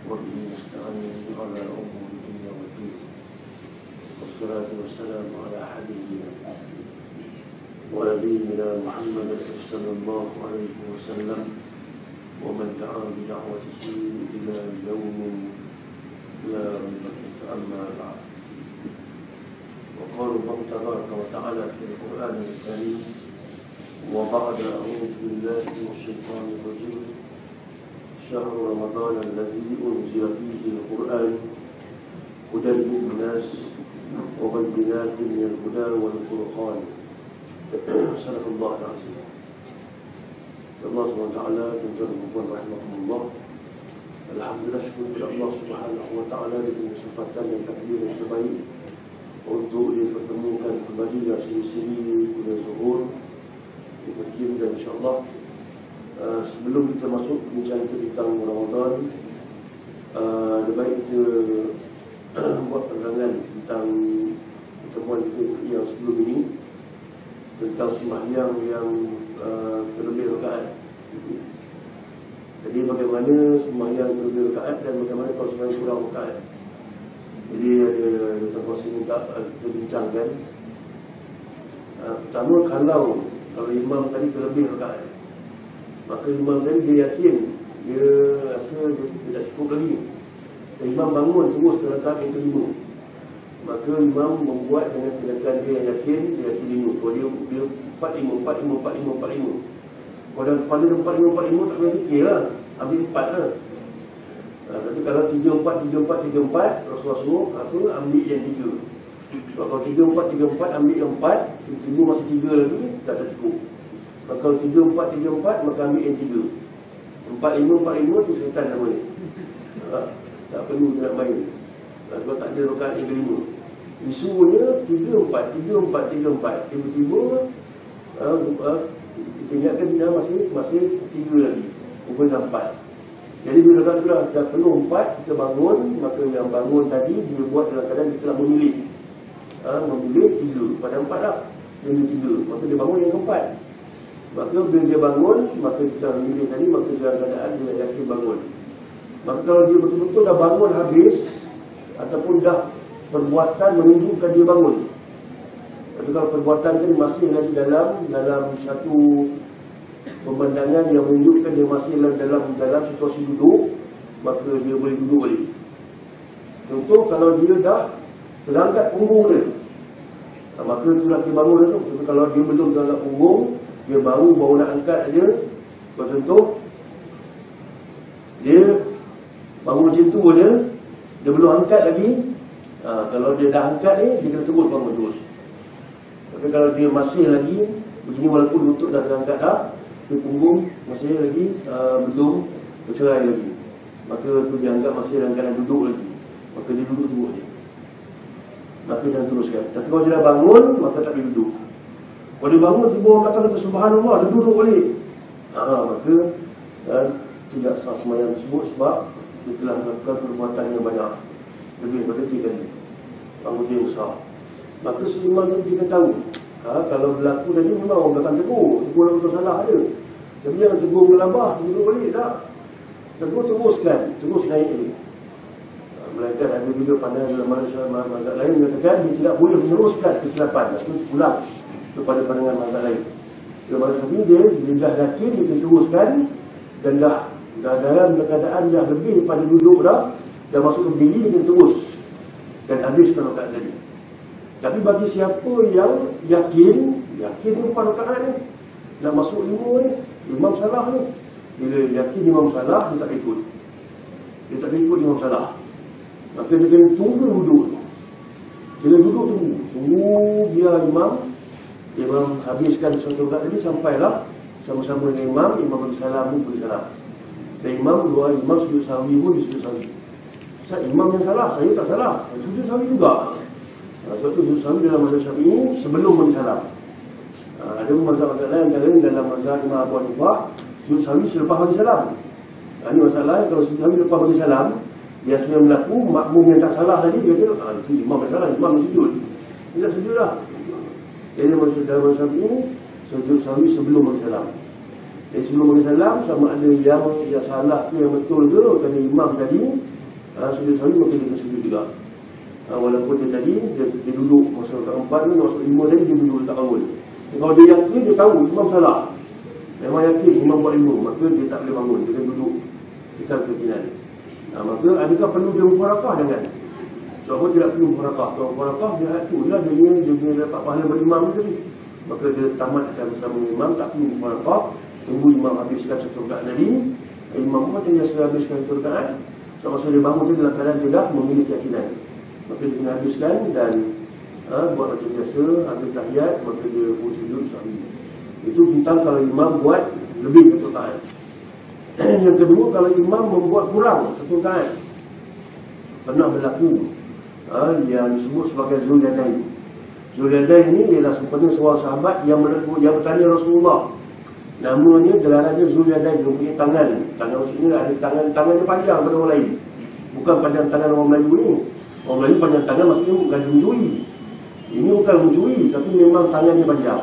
وبه نستعين على أمور الدنيا والدين والصلاة والسلام على حبيبنا ونبينا محمد صلى الله عليه وسلم ومن دعا بدعوته إلى يوم لا ريب فيه. أما بعد، وقال الله تبارك وتعالى في القرآن الكريم: وبعد أعوذ بالله من الشيطان الرجيم، شهر رمضان الذي أنزل فيه القرآن هدى للناس وبينات من الهدى والفرقان. صدق الله العظيم. Allah SWT tuan-tuan dan puan rahimahumullah, alhamdulillah, syukur kepada Allah Subhanahu wa taala dengan kesempatan yang takdir yang terbaik untuk dipertemukan kembali dalam siri-siri kuliah zuhur di Turki. Dan insya-Allah sebelum kita masuk bincang tentang Ramadan, lebih baik kita buat penerangan tentang pertemuan kita yang sebelum ini tentang sembahyang yang terlebih rakaat. Jadi bagaimana sembahyang terlebih rakaat dan bagaimana kalau sembahyang kurang rakaat. Jadi ada terpaksa minta kita bincangkan. Pertama, kalau imam tadi terlebih rakaat, maka imam tadi dia yakin, dia rasa dia tidak cukup lagi, dan imam bangun terus ke rakaat yang kelima, maka imam membuat dengan tindakan dia yang yakin, dia yakin lima. Kalau dia 4-5. Kalau dalam kepala dia 4-5 tak boleh fikir lah, ambil 4 lah. Tapi kalau 3-4 Rasulullah suruh aku ambil yang 3. Kalau 3-4 ambil yang 4, tiba masih 3 lagi, tak cukup. Kalau 3-4 maka ambil yang 3. 4-5 tu syaitan namanya. Tak perlu kita nak main. Kalau tak ada rakaat yang kelima, disuruhnya 3-4. Tiba-tiba kita ingatkan dia masih 3 lagi, rupanya 4. Jadi bila dah penuh 4, kita bangun. Maka yang bangun tadi dia buat dalam keadaan kita nak memilih 3. Pada 4 dah dia ambil 3, maka dia bangun yang keempat. Maka bila dia bangun, maka kita memilih tadi, maka dalam keadaan dia yakin bangun. Maka kalau dia betul-betul dah bangun habis, ataupun dah perbuatan menunjukkan dia bangun, tapi kalau perbuatan kan masih lagi dalam satu pemandangan yang menunjukkan dia masih dalam situasi duduk, maka dia boleh duduk balik. Contoh, kalau dia dah terangkat punggung dia, maka itulah dia bangun tu. Tapi kalau dia belum terangkat punggung, dia baru nak angkat aja. Contoh, dia bangun macam tu je, dia belum angkat lagi. Kalau dia dah angkat ni, dia kena terus bangun terus. Tapi kalau dia masih lagi begini, walaupun lutut dah terangkat dah, di punggung masih lagi belum bercerai lagi, maka tu dia anggap masih dalam keadaan duduk lagi, maka dia duduk terus je. Maka jangan teruskan. Tapi kalau dia dah bangun, maka tak boleh duduk. Kalau dia bangun, tiba orang kata subhanallah, dia duduk balik, maka tidak sah sembahyang tersebut, sebab dia telah melakukan perbuatan yang banyak, lebih daripada 3 kali, anggota yang besar. Maka seimbang tu kita tahu, kalau berlaku tadi memang orang akan tegur lah betul salah ada. Tapi jangan tegur melabah, duduk balik tak. Tegur terus naik ni. Melainkan ada juga pandangan dalam mazhab lain mengatakan dia tidak boleh meneruskan kesilapan, itu pulang kepada pandangan mazhab lain. Dalam mazhab ini dia dah yakin, dia teruskan, dan dah dalam keadaan yang lebih daripada duduk dah masuk ke berdiri, dia terus dan habiskan rakaat tadi. Tapi bagi siapa yang yakin 4 rakaat ni, nak masuk 5 ni, imam salah ni, bila yakin imam salah, dia tak ikut. Imam salah, maka dia kena tunggu duduk. Bila duduk tunggu biar imam habiskan satu rakaat tadi, sampailah sama-sama dengan imam bagi salam pun bagi salam. Dan imam sujud sahwi pun sujud sahwi. Imam yang salah, saya tak salah, sujud sahwi juga. Sebab tu sujud sahwi dalam mazhab Syafi'i sebelum bagi salam. Ada mazhab lain, antara dalam mazhab Imam Abu Hanifah, sujud sahwi selepas bagi salam. Ini masalah, kalau sujud sahwi lepas bagi salam, biasanya berlaku makmum yang tak salah tadi, dia kata, itu imam yang salah, imam yang sujud. Dia tak sujud lah. Jadi dalam mazhab Syafi'i, sujud sahwi sebelum bagi salam. Jadi sebelum bagi salam, sama ada yang salah tu yang betul ke, kerana imam tadi Sujud sahwi maka dia sujud juga. Walaupun dia tadi dia duduk masa keempat ni, masa lima tadi dia duduk tak bangun. Kalau dia yakin, dia tahu imam salah, memang yakin imam buat lima, maka dia tak boleh bangun, dia duduk kita keyakinan. Maka adakah perlu dia mufarakah dengan? Sebab tidak perlu mufarakah. Kalau mufarakah dia tu lah dia dapat pahala berimam tadi. Maka dia tamatkan bersama imam, tak perlu mufarakah. Tunggu imam habiskan satu rakaat tadi. Imam pun terbiasa habiskan satu rakaat. So, masa dia bangun tu dalam keadaan dia dah memilih keyakinan, maka dia kena habiskan dan buat macam biasa, habis tahiyat, maka dia sujud sahwi. Itu tentang kalau imam buat lebih satu rakaat. Yang kedua, kalau imam membuat kurang satu rakaat. Pernah berlaku yang disebut sebagai Zulyadain. Zulyadain ni ialah sebenarnya seorang sahabat yang bertanya Rasulullah. Namanya gelarannya Zulyadain, dia punya tangan. Tangan maksudnya ada tangannya panjang pada orang lain. Bukan panjang tangan orang Melayu ni. Orang Melayu panjang tangan maksudnya bukan mencuri. Ini bukan mencuri, tapi memang tangannya panjang.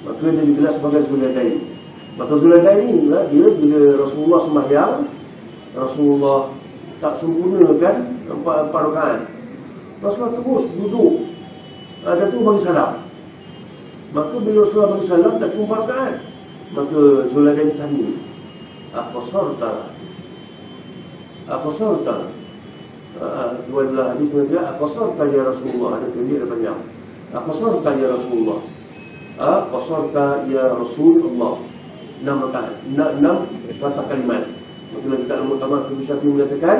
Maka dia digelar sebagai Zulyadain. Maka Zulyadain ni dia bila Rasulullah sembahyang, Rasulullah tak sempurnakan empat rakaat. Rasulullah terus duduk. Dan tu bagi salam. Maka bila Rasulullah bagi salam tak cuma 4 rakaat. Maka Zulyadain tanya, Aqasarta? Dua adalah hadis mengatakan Aqasarta ya Rasulullah. Ada pendek ada panjang. Aqasarta ya Rasulullah. Aqasarta ya Rasulullah. 6 rakaat, 6 patah kalimat. Maksudnya kita al-Mu'tamar Syafi'i mengatakan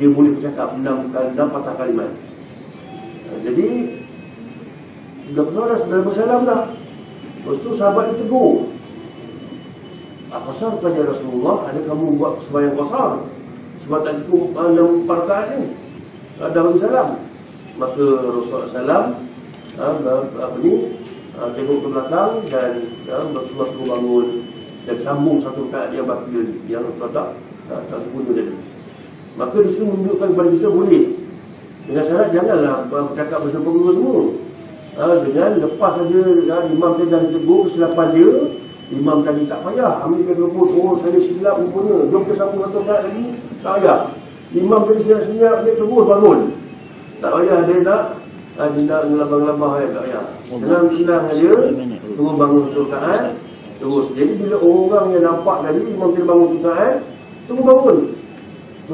dia boleh bercakap 6 patah kalimat. Jadi Rasulullah dah bersalam dah. Lepas tu sahabat itu tegur, Qasar tanya Rasulullah, ada kamu buat sembahyang qasar sebab tak cukup 6 rakaat ni, ada bagi salam. Maka Rasulullah salam tengok ke belakang dan Rasulullah terus bangun dan sambung satu rakaat yang baki yang tak sempurna tadi. Maka disitu menunjukkan kepada kita boleh, dengan syarat janganlah bercakap bersama-sama semua. Dengan lepas saja imam tadi dah ditegur kesilapan dia, imam tadi tak payah ambil mikrofon, saya silap rupanya, jom ke satu satu rakaat lagi, tak payah. Imam tadi senyap-senyap, dia terus bangun, tak payah dia nak ngelabah-ngelabah, tak payah. Senang-senang saja terus bangun satu rakaat terus. Jadi bila orang yang nampak tadi imam tadi bangun satu rakaat, terus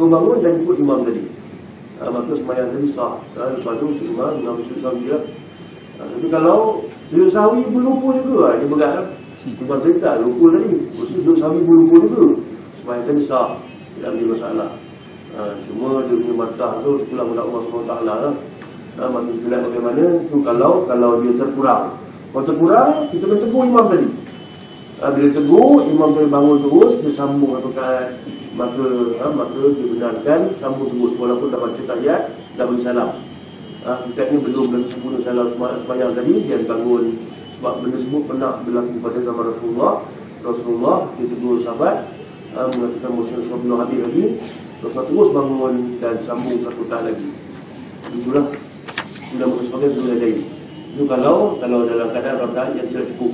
bangun dan ikut imam tadi, maka sembahyang tadi sah. Lepas tu imam sujud sahwi lah. Tapi kalau sujud sahwi pun lupa juga, dia berat lah. Bukan cerita lupa tadi, sujud sahwi pun lupa juga, sembahyang tadi sah, tidak ada masalah. Cuma dia punya markah tu itulah mudah Allah SWT lah. Maka kita lihat bagaimana tu kalau dia terkurang. Kalau terkurang, kita kena tegur imam tadi. Bila tegur, imam tadi bangun terus, dia sambung satu rakaat, maka dia benarkan sambung terus walaupun dah baca tahiyat, dah bagi salam. Kita ni belum lagi sempurna salam sembahyang tadi, dia bangun. Sebab benda sebut pernah berlaku pada zaman Rasulullah dia tegur sahabat, mengatakan Musa bin Habib lagi, Rasulullah terus bangun dan sambung satu rakaat lagi. Itulah sudah masuk sebagai Zulyadain. Itu kalau dalam keadaan rakaat yang tidak cukup.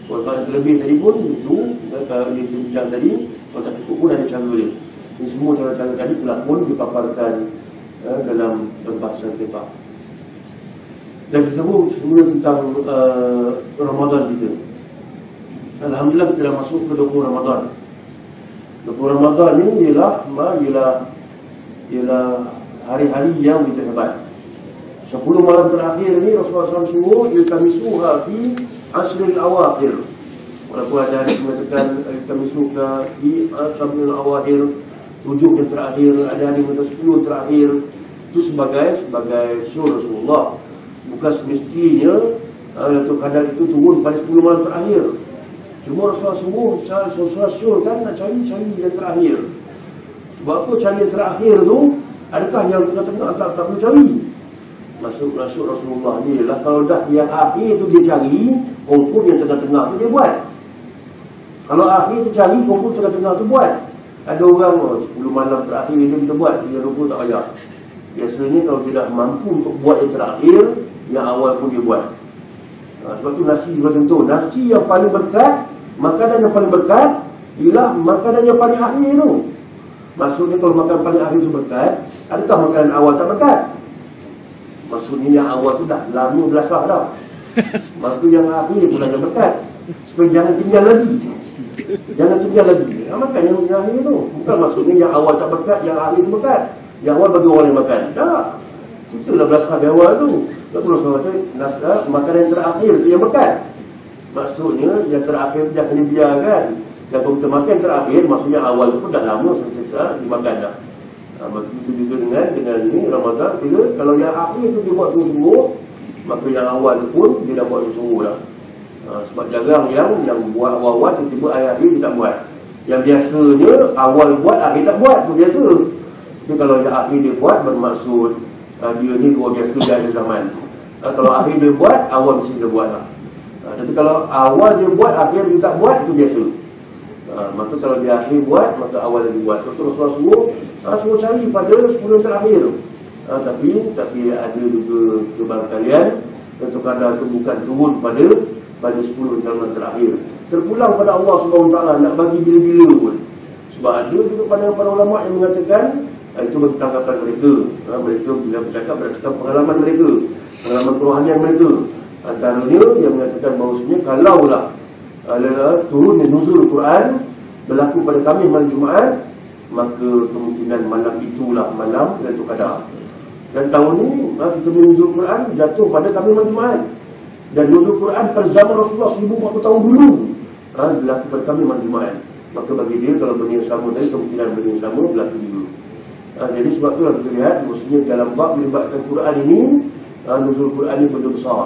Kalau yang terlebih tadi pun itu, kalau dia bincang tadi, kalau tak cukup pun ada cara dia. Ini semua cara-cara tadi telah pun dipaparkan dalam bahasan kitab. Dan disebut semula tentang Ramadan kita. Alhamdulillah kita dah masuk ke 20 Ramadan. 20 Ramadan ni ialah hari-hari yang kita hebat. 10 malam terakhir ni Rasulullah SAW suruh iltamisuha fi asril awakhir. Walaupun ada hadis mengatakan iltamisuha fi asril awakhir, 7 yang terakhir, ada hadis mengatakan 10 terakhir. Itu sebagai syur Rasulullah. Bukan semestinya kadang itu turun pada 10 malam terakhir. Cuma Rasulullah syur kan nak cari yang terakhir. Sebab apa cari yang terakhir tu? Adakah yang tengah-tengah tak perlu cari? Maksud Rasulullah ni ialah kalau dah yang akhir tu dia cari, pokok yang tengah-tengah tu dia buat. Kalau akhir tu cari, pokok tengah-tengah tu buat. Ada orang 10 malam terakhir dia kita buat, dia 20 tak payah. Biasanya kalau tidak mampu untuk buat yang terakhir, yang awal pun dia buat. Sebab tu nasi macam tu. Nasi yang paling berkat, makanan yang paling berkat ialah makanan yang paling akhir tu. Maksudnya kalau makan paling akhir itu berkat, adakah makanan awal tak berkat? Maksudnya yang awal tu dah lama belasah dah. Maka yang akhir pula yang berkat. Supaya jangan tinggal lagi. Jangan tinggal lagi. Makan yang akhir tu. Bukan maksudnya yang awal tak berkat, yang akhir tu berkat. Yang awal bagi orang yang makan. Tak. Kita dah belasah di awal tu. Tak perlu saya kata, makanan yang terakhir tu yang berkat. Maksudnya yang terakhir tu jangan dibiarkan. Dan kalau kita makan terakhir, maksudnya awal tu pun dah lama sentiasa dimakan dah. Begitu juga dengan ini Ramadan. Kalau yang akhir tu dia buat sungguh-sungguh, maka yang awal tu pun dia dah buat sungguh dah. Sebab jarang yang buat awal-awal tiba-tiba akhir dia tak buat. Yang biasanya awal buat, akhir tak buat, itu biasa. Tapi kalau yang akhir dia buat, bermaksud dia ni luar biasa di akhir zaman. Kalau akhir dia buat, awal mesti dia buat lah. Tapi kalau awal dia buat, akhir dia tak buat, itu biasa. Maka kalau dia akhir buat, maka awal dia buat. Terus Rasulullah cari pada 10 terakhir. Tapi ada juga kebarangkalian untuk kadar itu bukan turun pada 10 tahun terakhir. Terpulang pada Allah SWT nak bagi bila-bila pun. Sebab ada juga para ulama yang mengatakan itu bagi tanggapan mereka. Mereka bila bercakap berdasarkan pengalaman mereka, pengalaman kerohanian mereka. Antaranya yang mengatakan bahawasanya kalaulah turunnya nuzul Quran berlaku pada kami malam Jumaat, maka kemungkinan malam itulah malam Lailatul Qadar. Dan tahun ini kita nuzul Quran jatuh pada kami malam Jumaat. Dan nuzul Quran pada zaman Rasulullah 1400 tahun dulu berlaku pada kami malam Jumaat. Maka bagi dia kalau benda yang sama tadi, kemungkinan benda yang sama berlaku juga. Jadi sebab itulah kita lihat maksudnya dalam bab melibatkan Quran ini, nuzul Quran ini benda besar.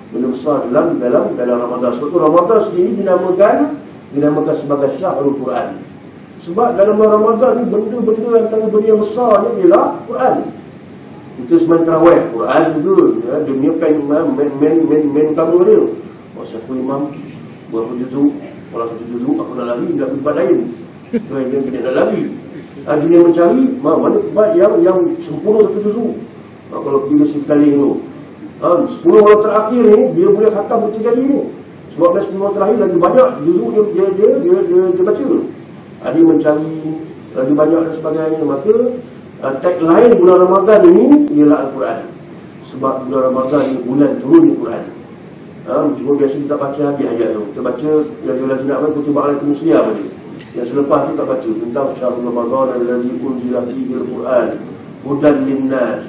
Benda besar dalam Ramadan. Sebab itu Ramadan sendiri dinamakan sebagai Syahrul Quran. Sebab dalam Ramadan ni benda-benda antara benda yang besar ni ialah Quran. Kita semain tarawih Quran juga. Dia punya main utama dia. Siapa imam berapa juzuk, kalau 1 juzuk aku nak lari, nak tempat lain. Yang kita nak lari. Dia mencari mana tempat yang sempurna 1 juzuk. Kalau pergi ke sekali tu 10 malam terakhir ni dia boleh khatam 3 kali ni. Sebab 10 malam terakhir lagi banyak juzuk dia baca. Dia mencari lagi banyak dan sebagainya. Maka tagline bulan Ramadan ini ialah Al-Quran. Sebab bulan Ramadan ini bulan turun Al-Quran. Cuma biasa kita baca habis ayat tu. Kita baca yang jelas nak baca kutiba alaikum siyam tadi. Yang selepas tu tak baca tentang syahrul Ramadan allazi unzila fihi al-Quran hudan lin-nas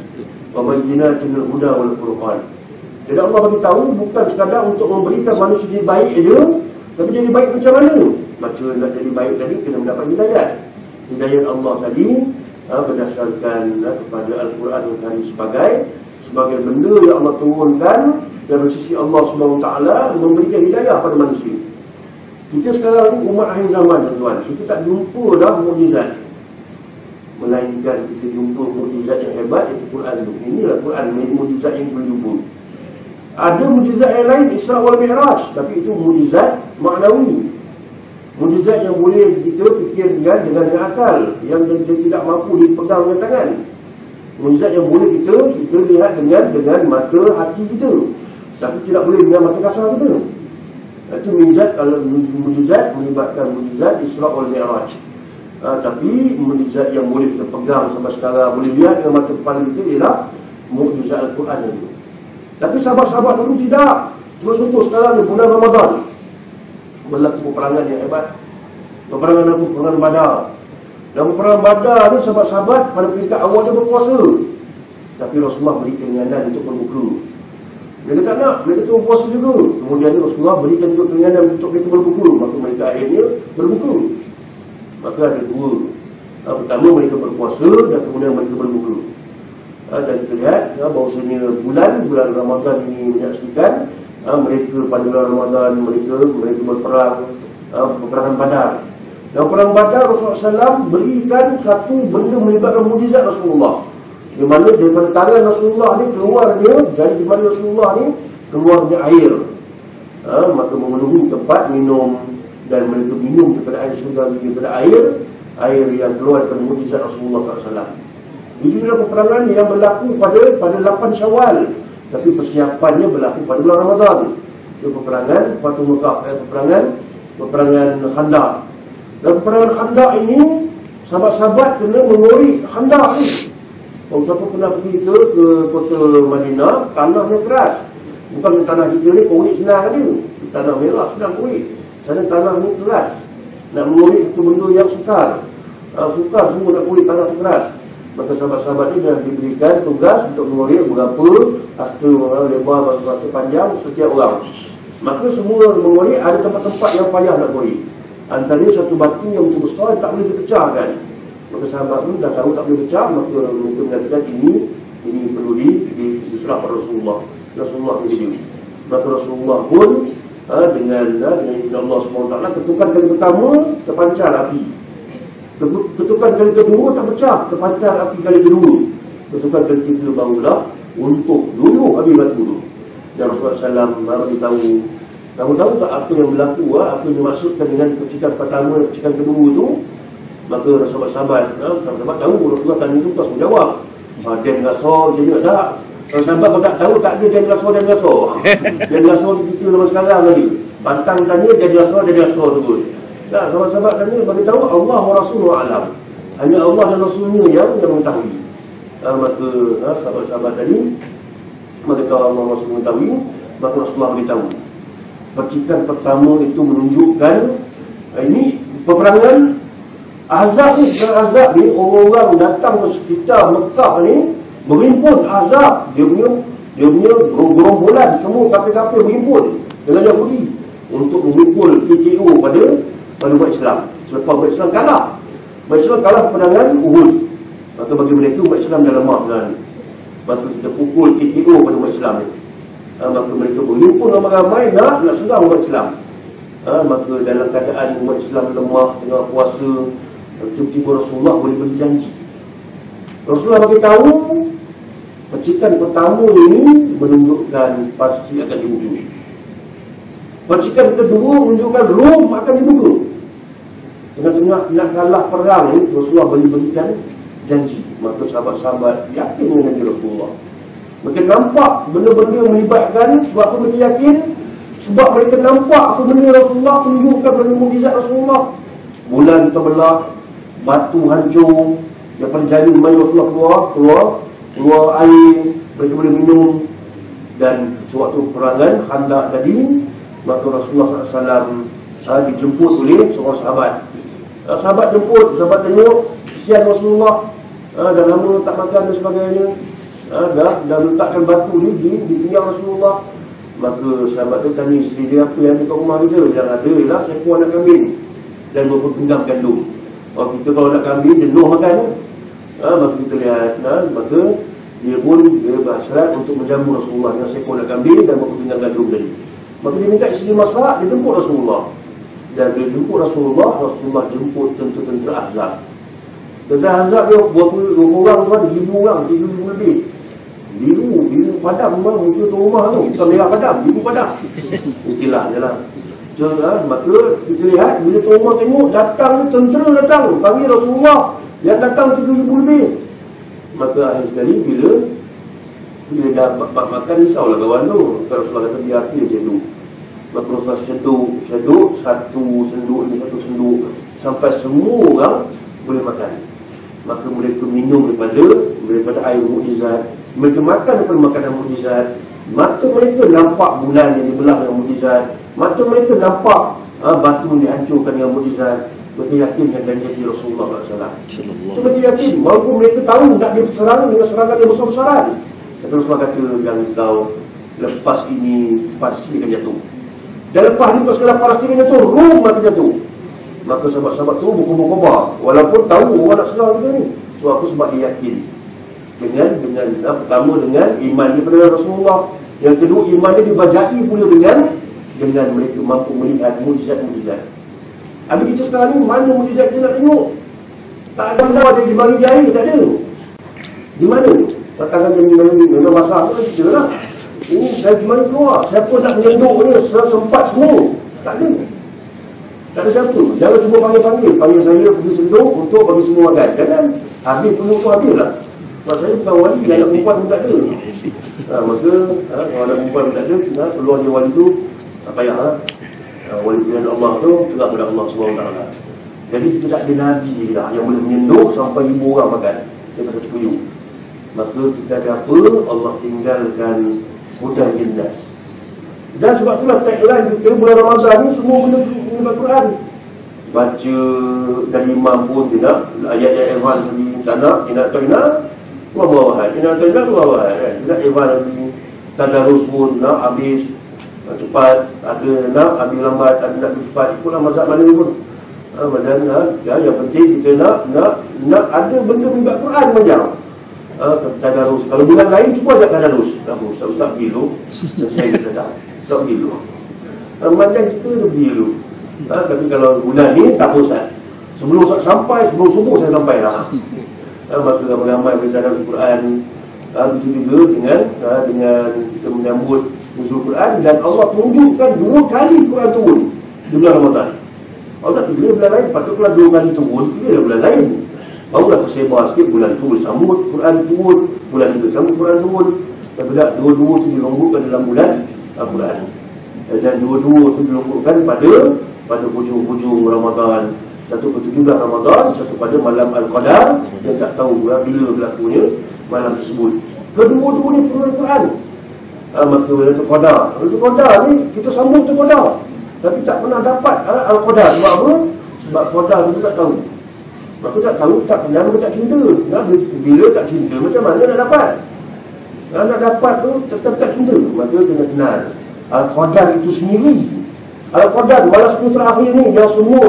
wa bayyinatin al-huda wal furqan. Jadi Allah bagi tahu bukan sekadar untuk memberikan manusia jadi baik aja, tapi jadi baik macam mana? Macam nak jadi baik tadi kena mendapat hidayat. Hidayat Allah tadi berdasarkan kepada Al-Quran Al-Karim sebagai benda yang Allah turunkan dari sisi Allah SWT memberikan hidayah pada manusia. Kita sekarang ni umat akhir zaman tuan-tuan, kita tak jumpa dah mukjizat, melainkan kita jumpa mukjizat yang hebat iaitu Quran tu. Inilah Quran, mukjizat yang boleh jumpa. Ada mukjizat yang lain, Isra wal Mi'raj, tapi itu mukjizat maknawi. Mukjizat yang boleh kita fikirkan dengan akal, yang tidak mampu dipegang dengan tangan. Mukjizat yang boleh kita lihat dengan mata hati kita, tapi tidak boleh dengan mata kasar kita. Itu mukjizat. Kalau mukjizat melibatkan mukjizat Isra wal Mi'raj. Tapi mukjizat yang boleh kita pegang sampai sekarang, boleh lihat dengan mata kepala kita ialah mukjizat Al-Quran itu. Tapi sahabat-sahabat dulu tidak. Cuma contoh sekarang ni bulan Ramadan berlaku peperangan yang hebat. Peperangan Badar. Dan peperangan Badar ni sahabat-sahabat pada peringkat awal dia berpuasa. Tapi Rasulullah beri keringanan untuk berbuka. Mereka tak nak, mereka tu berpuasa juga. Kemudian Rasulullah berikan juga keringanan untuk mereka berbuka. Maka mereka akhirnya berbuka. Maka ada dua. Pertama mereka berpuasa dan kemudian mereka berbuka. Dan kita lihat bahawasanya bulan Ramadan ini menyaksikan mereka pada bulan Ramadan mereka berperang, peperangan Badar. Dan perang Badar Rasulullah SAW berikan satu benda melibatkan mukjizat Rasulullah, di mana daripada tangan Rasulullah ni keluarnya, jari jemari Rasulullah ni keluarnya air. Maka memenuhi tempat minum, dan mereka minum daripada air surga, daripada air yang keluar daripada mukjizat Rasulullah SAW. Ini adalah peperangan yang berlaku pada 8 Syawal, tapi persiapannya berlaku pada bulan Ramadan. Itu peperangan Fath Makkah, peperangan Khandaq. Dan peperangan Khandaq ini sahabat-sahabat kena mengori Khandaq ni. Kalau siapa pernah pergi ke kota Madinah, tanahnya keras. Bukan tanah kita ni korek senang ada. Tanah merah senang korek. Sana tanah ni keras. Nak mengorek itu benda yang sukar. Sukar semua nak korek tanah keras. Maka sahabat-sahabat ni dah diberikan tugas untuk mengorek berapa hasta lebar, hasta panjang setiap orang. Maka semua mengorek ada tempat-tempat yang payah nak korek. Antaranya satu batu yang begitu besar tak boleh dipecahkan. Maka sahabat pun dah tahu tak boleh pecah, maka mereka mengatakan ini perlu diserah pada Rasulullah. Rasulullah menjadi. Maka Rasulullah pun dengan Allah SWT ketukan kali pertama terpancar api. Ketukan kali kedua tak pecah, terpancar api kali kedua. Ketukan kali ketiga barulah untuk dulu habis batu tu. Dan Rasulullah SAW tahu tak apa yang berlaku, apa yang dimaksudkan dengan percikan pertama, percikan kedua tu. Maka sahabat-sahabat tahu Rasulullah tanya tu pas menjawab. Dan gasol jadi tak. Kalau sahabat pun tak tahu tak ada dan gasol. Dan gasol kita zaman sekarang tadi. Pantang tanya dan gasol tu. Tak, sahabat-sahabat tanya bagi tahu Allah wa Rasulullah alam. Hanya Allah dan Rasulnya yang mengetahui. Maka sahabat-sahabat tadi maka kalau Allah wa Rasul mengetahui, maka Rasulullah beritahu. Percikan pertama itu menunjukkan ini peperangan Ahzab ni. Ahzab ni orang-orang datang ke sekitar Mekah ni berhimpun. Ahzab dia punya gerombolan semua kafir-kafir berhimpun dengan Yahudi untuk memukul PKO pada umat Islam. Selepas umat Islam kalah, umat Islam kalah peperangan Uhud, maka bagi mereka umat Islam dah lemah sekarang. Maka kita pukul PKO pada umat Islam ni. Maka mereka berhimpun ramai-ramai nak serang umat Islam. Maka dalam keadaan umat Islam lemah tengah puasa, tiba-tiba Rasulullah boleh beri janji. Rasulullah bagi tahu percikan pertama ini menunjukkan pasti akan dibunuh. Percikan kedua menunjukkan Rom akan dibunuh. Tengah-tengah nak kalah perang ni, Rasulullah berikan janji. Maka sahabat-sahabat yakin dengan janji Rasulullah. Mereka nampak benda-benda melibatkan. Sebab apa mereka yakin? Sebab mereka nampak apa benda Rasulullah tunjukkan benda mukjizat Rasulullah. Bulan terbelah, batu hancur, daripada jari main Rasulullah keluar air, mereka boleh minum. Dan sewaktu perangan Khandaq tadi, maka Rasulullah SAW dijemput oleh seorang sahabat. Sahabat jemput, sahabat tengok kesian Rasulullah, dah lama tak makan dan sebagainya, dah letakkan batu ni di pinggang Rasulullah. Maka sahabat tu tanya isteri dia, apa yang ada kat rumah dia? Yang ada ialah seekor anak kambing dan beberapa pinggang gandum. Kita kalau nak kambing jenuh makan, maka kita lihat, maka dia berhasrat untuk menjamu Rasulullah dengan seekor anak kambing dan beberapa pinggang gandum tadi. Maka dia minta isteri masak, dia jemput Rasulullah. Dan dia jemput Rasulullah jemput tentera Ahzab. Tentera Ahzab dia berapa orang tu, 1,000 orang, 3,000 lebih. Biru padam muka tu rumah tu, bukan merah padam, biru padam. Istilahnya lah. Maka kita lihat bila tu rumah tengok datang ni, tentera datang panggil Rasulullah yang datang 3,000 lebih. Maka akhir sekali bila dah makan, risaulah kawan tu. Rasulullah kata biar dia ceduk. Maka Rasulullah ceduk satu senduk sampai semua orang boleh makan. Maka mereka minum daripada air mukjizat. Mereka makan daripada makanan mukjizat. Mata mereka nampak bulan yang dibelah dengan mukjizat. Mata mereka nampak batu yang dihancurkan dengan mukjizat. Mereka yakin dengan janji Rasulullah SAW. Mereka yakin walaupun mereka tahu nak diserang dengan serangan yang besar-besaran. Tapi Rasulullah kata, jangan risau, lepas ini pasti akan jatuh. Dan lepas ni sekali pasti akan jatuh, Rom akan jatuh. Maka sahabat-sahabat tu berkobar-kobar, walaupun tahu orang nak serang kita ni. Sebab dia yakin dengan pertama dengan iman dia kepada Rasulullah. Yang kedua, iman dia dibajai pula dengan mereka mampu melihat mukjizat-mukjizat. Habis kita sekarang ni, mana mukjizat kita nak tengok? Tak ada benda dia jemari jari, tak ada. Di mana? Tangan memang basah tu kita lah. Ini dari jemari keluar. Siapa nak menyenduk ni sempat semua? Tak ada. Tak ada siapa. Jangan semua panggil saya pergi senduk untuk bagi semua makan. Jangan. Habis penuh tu habis lah. Sebab saya bukan wali, anak perempuan pun tak ada. Maka kalau anak perempuan pun tak ada, peluang dia wali tu tak payah lah. Wali pilihan Allah tu juga kepada Allah SWT. Jadi kita tak ada Nabi lah yang boleh menyenduk sampai 1000 orang makan. Dia kata terpuyuh. Maka kita ada apa? Allah tinggalkan hudan jinnas. Dan sebab itulah tagline kita bulan Ramadan ni semua benda Al-Quran. Baca dari imam pun dia nak ayat-ayat Evan tadi tak nak, dia nak tak nak wawahat, dia nak tak nak wawahat kan. Dia nak Evan tadi tadarus pun nak habis cepat, ada nak habis lambat, ada nak cepat, ikutlah mazhab mana pun. Dan yang penting kita nak ada benda buka Quran macam tadarus. Kalau bulan lain cuba ajak tadarus. Ustaz pergi dulu. Saya kata tak. Ustaz pergi dulu. Macam kita dia pergi dulu. Tapi kalau bulan ni tak apa Ustaz. Sebelum sampai, sebelum subuh saya sampai lah. Maka ramai-ramai bertadarus Quran. Begitu juga dengan kita menyambut nuzul Quran. Dan Allah tunjukkan 2 kali Quran turun di bulan Ramadan. Allah tak pilih bulan lain, patutlah 2 kali turun, pilihlah bulan lain. Barulah tersebar sikit, bulan tu sambut Quran turun, bulan tu sambut Quran turun. Tapi tak, dua-dua tu dilonggarkan dalam bulan Al-Quran. Dan dua-dua tu dilonggarkan pada hujung-hujung Ramadan. Satu ke 17 Ramadan, satu pada malam Al-Qadar. Yang tak tahu bila berlakunya malam tersebut. Kedua-dua ni turun Quran. Maka Lailatul Qadar. Lailatul Qadar ni kita sambut Lailatul Qadar. Tapi tak pernah dapat Al-Qadar. Sebab apa? Sebab Qadar kita tak tahu. Maka tak tahu, tak kenal, tak cinta. Bila tak cinta, macam mana nak dapat? Nak dapat tu tetap tak cinta. Maka kena kenal Al-Qadar itu sendiri. Al-Qadar malam 10 terakhir ni yang semua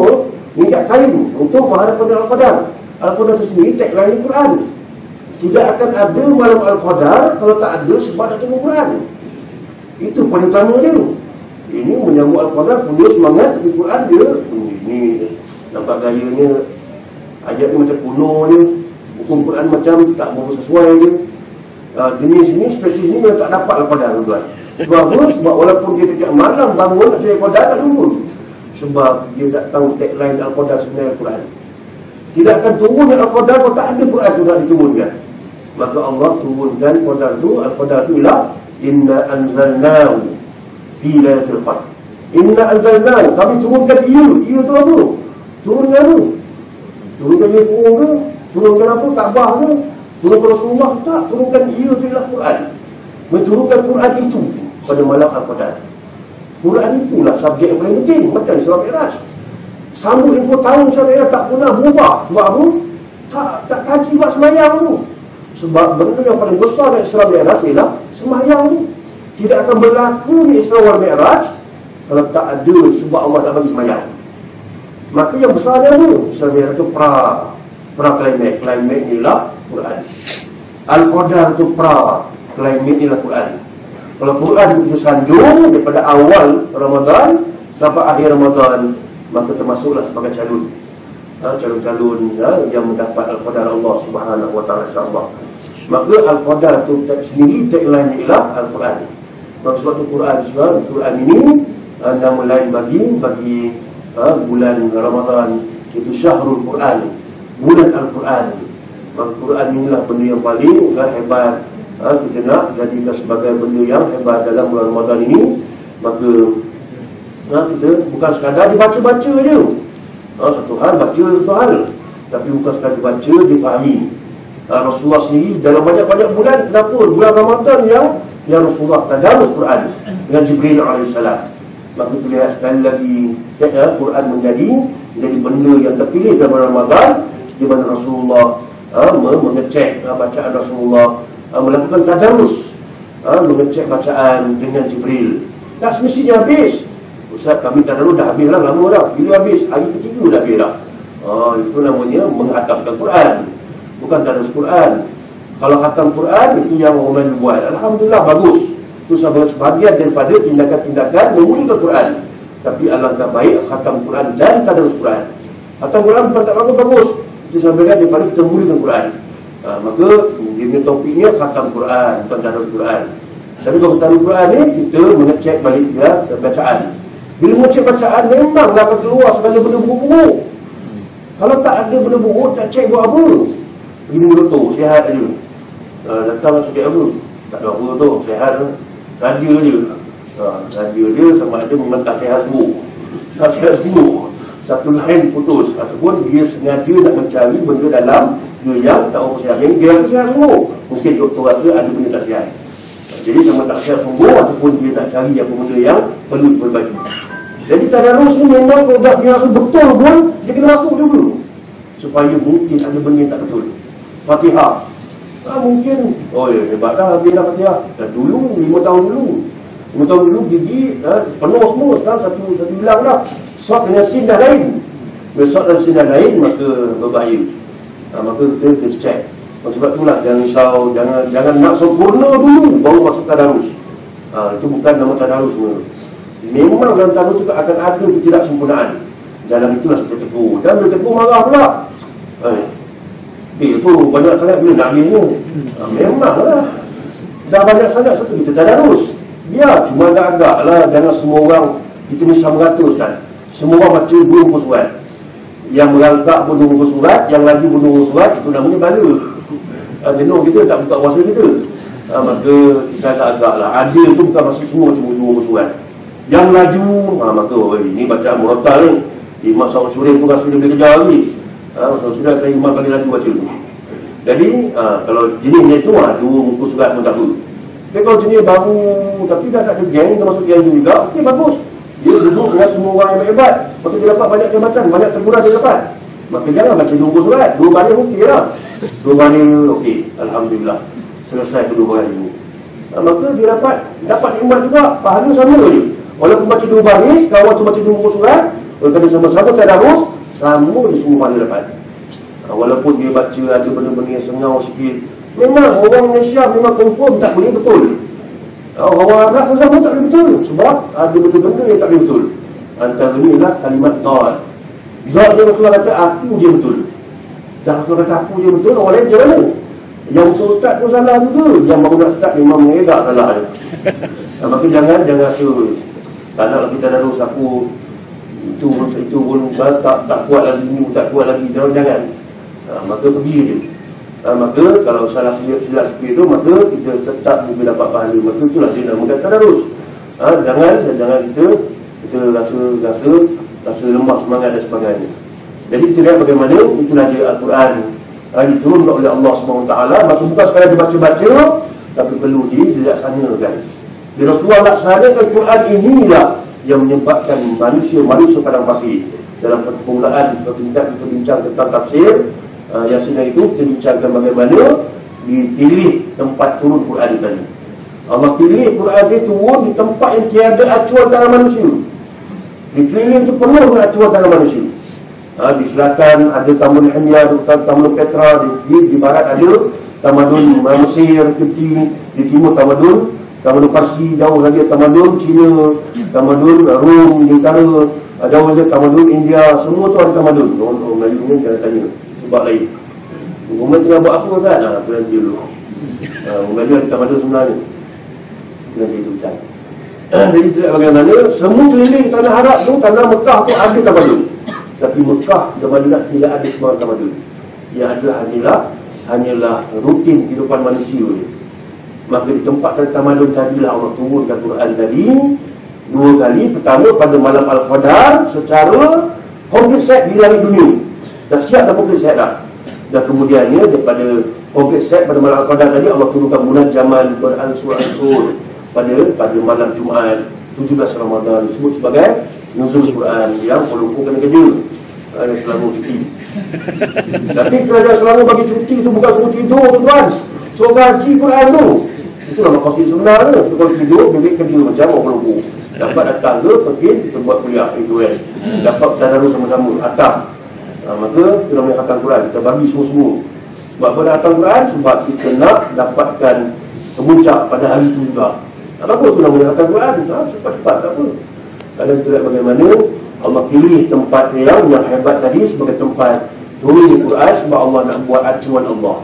minyak kain untuk menghadap pada Al-Qadar. Al-Qadar itu sendiri tagline Quran. Tidak akan ada malam Al-Qadar kalau tak ada sebab nak tengok Quran. Itu paling utama dia. Ini menyambut Al-Qadar punya semangat, tapi Quran dia ini nampak gayanya ayat ni macam kuno je, hukum Quran macam tak berapa sesuai je. Jenis ni, spesies ni memang tak dapat Al-Qadar tuan. Sebab apa? Sebab walaupun dia setiap malam bangun nak cari Al-Qadar tak turun. Sebab dia tak tahu tagline Al-Qadar sebenarnya Al-Quran. Tidak akan turun Al-Qadar kalau tak ada Quran tu tak diturunkan. Maka Allah turunkan Qadar tu, Al-Qadar tu ialah inna anzalnahu fi lailatul qadr. Inna anzalnahu, kami turunkan ia tu apa? Turunkan apa? Turunkan dia turun ke? Turunkan apa? Kaabah ke? Turunkan Rasulullah? Tak, turunkan ia tu ialah Quran. Menurunkan Quran itu pada malam Al-Qadar. Quran itulah subjek yang paling penting. Macam Surah Mi'raj. Sambut 50 tahun Surah Mi'raj tak pernah berubah. Sebab apa? Tak kaji buat semayang tu. Sebab benda yang paling besar dari Isra Mi'raj ialah semayang ni. Tidak akan berlaku di Isra wal Mi'raj kalau tak ada sebab Allah tak bagi semayang. Maka yang besar dia apa? Isra Mi'raj itu pra klimax. Klimax ialah Quran. Al-Qadar itu klimax ialah Quran. Kalau Quran itu sanjung daripada awal Ramadan sampai akhir Ramadan, maka termasuklah sebagai calon-calon yang mendapat Al-Qadar Allah Subhanahu wa taala insya-Allah. Maka Al-Qadar itu sendiri tagline ialah Al-Quran. Maka sebab itu Quran ini nama lain bagi bulan Ramadan itu Syahrul Quran, bulan Al-Quran. Maka Quran inilah benda yang paling hebat. Kita nak jadikan sebagai benda yang hebat dalam bulan Ramadan ini. Maka kita bukan sekadar dibaca-baca je. Satu hal baca, satu hal. Tapi bukan sekadar dibaca, dipahami. Rasulullah sendiri dalam banyak-banyak bulan, kenapa? Bulan Ramadan yang Rasulullah tadarus Quran dengan Jibril AS. Maka kita lihat sekali lagi Quran menjadi benda yang terpilih dalam bulan Ramadan, di mana Rasulullah mengecek bacaan Rasulullah, melakukan tadarus, mengecek bacaan dengan Jibril. Tak semestinya habis. Ustaz, kami tadarus dah habis lah, lama dah. Bila habis? Hari ketiga dah habis dah. Itu namanya menghatamkan Quran, bukan tadarus Quran. Kalau khatam Quran itu yang orang buat, alhamdulillah bagus. Itu sebahagian daripada tindakan-tindakan memulihkan Quran. Tapi alangkah baik khatam Quran dan tadarus Quran. Khatam Quran bukan tak bagus. Itu sebahagian daripada kita memulihkan Quran. Maka dia punya topiknya khatam Quran, bukan tadarus Quran. Tapi kalau tadarus Quran ni kita mengecek balik dia bacaan. Bila mengecek bacaan memanglah akan keluar segala benda buruk-buruk. Kalau tak ada benda buruk, tak cek buat apa? Pergi mulut tu, sihat aja. Datang sakit apa? Tak ada apa tu, sihat tu. Saja je. Saja dia sama ada memang tak sihat semua. Tak sihat semua. satu line putus, ataupun dia sengaja nak mencari benda dalam dia yang tak apa sihat. Yang dia rasa sihat semua, mungkin doktor rasa ada benda tak sihat. Jadi sama tak sihat semua, ataupun dia tak cari apa benda yang perlu diperbagi. Jadi tadarus ni memang kalau dia rasa betul pun, dia kena masuk dulu, supaya mungkin ada benda yang tak betul. Fatihah, mungkin, oh ya, hebatlah bila Fatihah. Dan dulu, 5 tahun dulu 5 tahun dulu gigi penuh semua. Sekarang satu bilang dah. Sok dengan sin dah lain. Bila sok dan sin dah lain, maka berbahaya. Maka kita cek. Sebab itulah jangan risau, jangan nak sempurna dulu baru masuk tadarus. Itu bukan nama tadarus sebenarnya. Memang dalam tadarus juga akan ada ketidaksempurnaan. Dalam itulah kita tegur. Dan bila tegur marah pula. Itu banyak sangat bila nak dia ni. Memanglah. Dah banyak sangat satu kita tadarus. Biar cuma agak-agak lah. Jangan semua orang kita mesti sama rata, Ustaz. Semua orang baca 2 muka surat. Yang merangkak pun 2 muka surat, yang lagi pun 2 muka surat, itu namanya bala. Jenuh kita tak buka puasa kita. Maka kita agak-agak lah. Adil tu bukan maksud semua cuma 2 muka surat. Yang laju, maka ini bacaan murattal ni. Imam Sa'ud Syurim tu rasa dia boleh kejar lagi. Sudah kata imam kali laju baca tu. Jadi kalau jenisnya tu 2 muka surat pun tak apa. Tapi kalau jenis baru tapi dah tak ada geng, dia masuk geng juga, okey bagus. Dia duduk dengan semua orang yang hebat, maka dia dapat banyak jabatan, banyak teguran dia dapat. Maka jangan baca 2 muka surat, 2 baris okey lah. 2 baris okey, alhamdulillah. Selesai kedua baris ini. Maka dia dapat nikmat juga, pahala sama je. Walaupun baca 2 baris, kawan tu baca 2 muka surat, kalau kena sama-sama tadarus, sama dia semua pahala dapat. Walaupun dia baca ada benda-benda yang sengau sikit, memang orang Malaysia memang confirm tak boleh betul. Orang Arab pun sama tak boleh betul. Sebab ada benda-benda yang tak boleh betul. Antara ni lah kalimat dal. Dal dia Rasulullah kata aku je betul. Dan Rasulullah kata aku je betul, orang lain macam mana? Yang ustaz pun salah juga. Yang baru nak start memang mengelak salah je. Maka jangan tak nak kita darus aku itu pun tak kuat lagi ni, tak kuat lagi. Jangan. Maka pergi je. Maka kalau salah silap sikit tu, maka kita tetap juga dapat pahala. Maka itulah dia namakan tadarus. Jangan kita rasa lemah semangat dan sebagainya. Jadi kita lihat bagaimana itulah dia Al-Quran diturunkan oleh Allah SWT. Maka bukan sekadar dibaca-baca, tapi perlu dilaksanakan. Di Rasulullah laksanakan Al-Quran inilah yang menyebabkan manusia padang pasir. Dalam permulaan kita bincang tentang tafsir Yasin itu, kita bincangkan bagaimana dipilih tempat turun Quran tadi. Allah pilih Quran itu turun di tempat yang tiada acuan tangan manusia. Di keliling itu penuh dengan acuan tangan manusia. Di selatan ada Taman Himyar, Taman Petra, di barat ada Tamadun Mesir, Kipti, di timur Tamadun Parsi, jauh lagi Tamadun Cina, Tamadun Rom, di utara jauh lagi Tamadun India, semua tu ada Tamadun. Orang Melayu ni jangan tanya sebab lain. Umar tengah buat apa tak? Aku nanti dulu. Melayu ada Tamadun sebenarnya. Nanti itu hutan. Jadi tidak bagaimana semua keliling tanah Arab tu, tanah Mekah tu ada Tamadun. Tapi Mekah dan Madinah tidak ada semua Tamadun. Yang ada hanyalah rutin kehidupan manusia. Maka di tempat tamadun tadilah Allah turunkan Quran tadi 2 kali. Pertama pada malam Al-Qadar secara komplit set di langit dunia. Dah siap dah komplit set dah. Dan kemudiannya daripada komplit set pada malam Al-Qadar tadi Allah turunkan bulan Jamal beransur-ansur pada malam Jumaat 17 Ramadan, disebut sebagai nuzul Quran yang walaupun kena kerja selama cuti. Tapi kerajaan selama bagi cuti itu bukan suruh tidur tuan, suruh gaji Quran tu. Itulah maksud sebenarnya. Kalau tidur bilik kerja macam orang pelumbu, dapat datang ke pergi kita buat kuliah itu kan, dapat tadarus sama-sama atam. Maka kita nak khatam Quran, kita bagi semua-semua. Sebab pada khatam Quran, sebab kita nak dapatkan kemuncak pada hari itu juga. Apa tu namanya khatam Quran? Cepat-cepat tak apa. Kalau kita lihat bagaimana Allah pilih tempat yang hebat tadi sebagai tempat turun Quran, sebab Allah nak buat acuan Allah.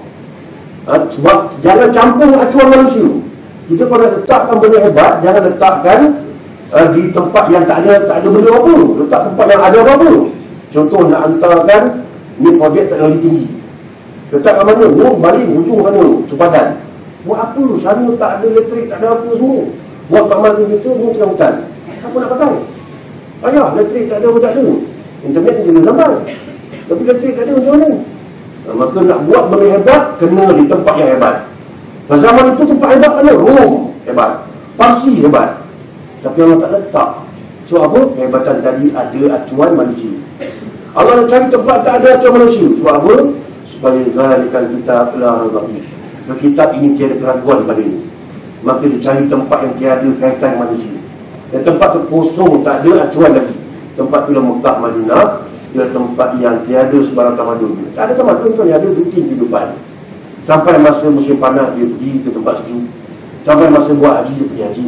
Sebab jangan campur acuan manusia. Kita kalau nak letakkan benda hebat, jangan letakkan di tempat yang tak ada benda apa. Letak tempat yang ada apa. Contoh nak hantarkan ni projek teknologi tinggi, letak kat mana? Balik hujung sana, Sepadan. Buat apa? Sana tak ada elektrik, tak ada apa semua. Buat kat mana kita, tengah hutan. Siapa nak pakai? Ayah, elektrik tak ada apa tak ada. Internet ni kena zaman. Tapi kata ada macam mana? Maka nak buat benda hebat, kena di tempat yang hebat. Pada zaman itu tempat hebat mana? Rom hebat, Parsi hebat. Tapi Allah tak letak. Sebab apa? Kehebatan tadi ada acuan manusia. Allah nak cari tempat tak ada acuan manusia. Sebab apa? Supaya zalikal kitab la raiba fihi. Kitab ini tiada keraguan pada ini. Maka dia cari tempat yang tiada kaitan manusia. Dan tempat tu kosong, tak ada acuan lagi. Tempat tu dalam Mekah, Madinah, dia tempat yang tiada sebarang tamadun. Tak ada tamadun tu yang ada rutin kehidupan. Sampai masa musim panas dia pergi ke tempat sejuk. Sampai masa buat haji dia pergi haji.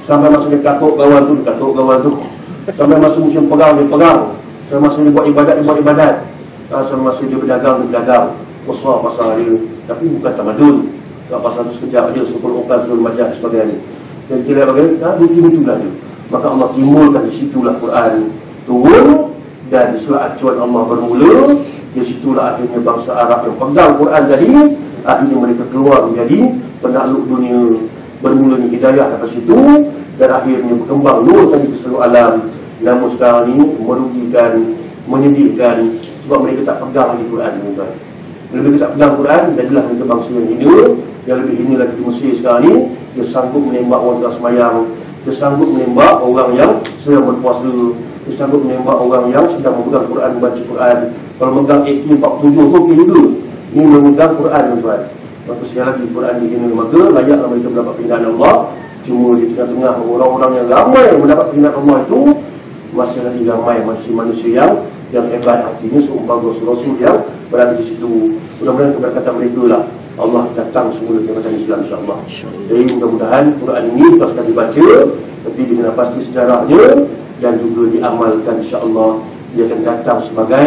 Sampai masa dia katuk kawan tu, dia katuk kawan tu. Sampai masa musim pegang dia pegang. Sampai masa dia buat ibadat, dia buat ibadat. Sampai masa dia berdagang, dia berdagang. Besar pasal dia. Tapi bukan tamadun. Tak pasal tu sekejap aja, 10 okaz, 10 majah sebagainya. Dan kira bagaimana, betul-betullah dia. Maka Allah timbulkan di situlah Quran turun. Dan disitulah acuan Allah bermula. Di situlah akhirnya bangsa Arab yang pegang Quran tadi, akhirnya mereka keluar menjadi penakluk dunia. Bermulanya hidayah dari situ. Dan akhirnya berkembang nur tadi ke seluruh alam. Namun sekarang ini merugikan, menyedihkan. Sebab mereka tak pegang lagi Quran ini, tuan. Bila mereka tak pegang Quran, jadilah mereka bangsa yang hina. Yang lebih hina lagi di Mesir sekarang ini, dia sanggup menembak orang tengah semayang. Dia sanggup menembak orang yang sedang berpuasa. Dia sanggup menembak orang yang sedang memegang Quran, membaca Quran. Kalau memegang AK-47 tu okey juga. Ini memegang Quran, tuan. Maka sekali lagi Quran dihina, maka layaklah mereka mendapat penghinaan Allah. Cuma di tengah-tengah orang-orang yang ramai mendapat penghinaan Allah itu, masih lagi ramai manusia yang hebat hatinya seumpama rasul-rasul yang berada di situ. Mudah-mudahan keberkatan mereka lah Allah datang semula keberkatan Islam, insya-Allah. Jadi mudah-mudahan Quran ini lepas sekali dibaca, tapi dengan pasti sejarahnya dan juga diamalkan, insya-Allah dia akan datang sebagai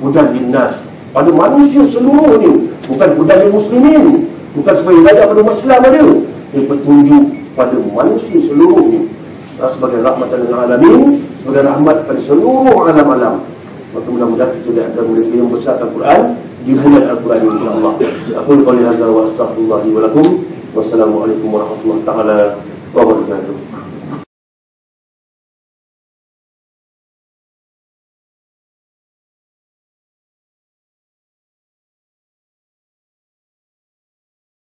hudan linnas pada manusia seluruhnya, bukan hudan lil muslimin, bukan sebagai hidayah pada umat Islam saja, dia petunjuk pada manusia seluruhnya sebagai rahmatan lil alamin, sebagai rahmat pada seluruh alam-alam. Maka mudah-mudahan kita akan mereka yang besarkan Quran di bulan Al-Quran ini, insya-Allah. Aku qouli hadza wa astaghfirullah li wa lakum. Wassalamualaikum warahmatullahi taala wabarakatuh.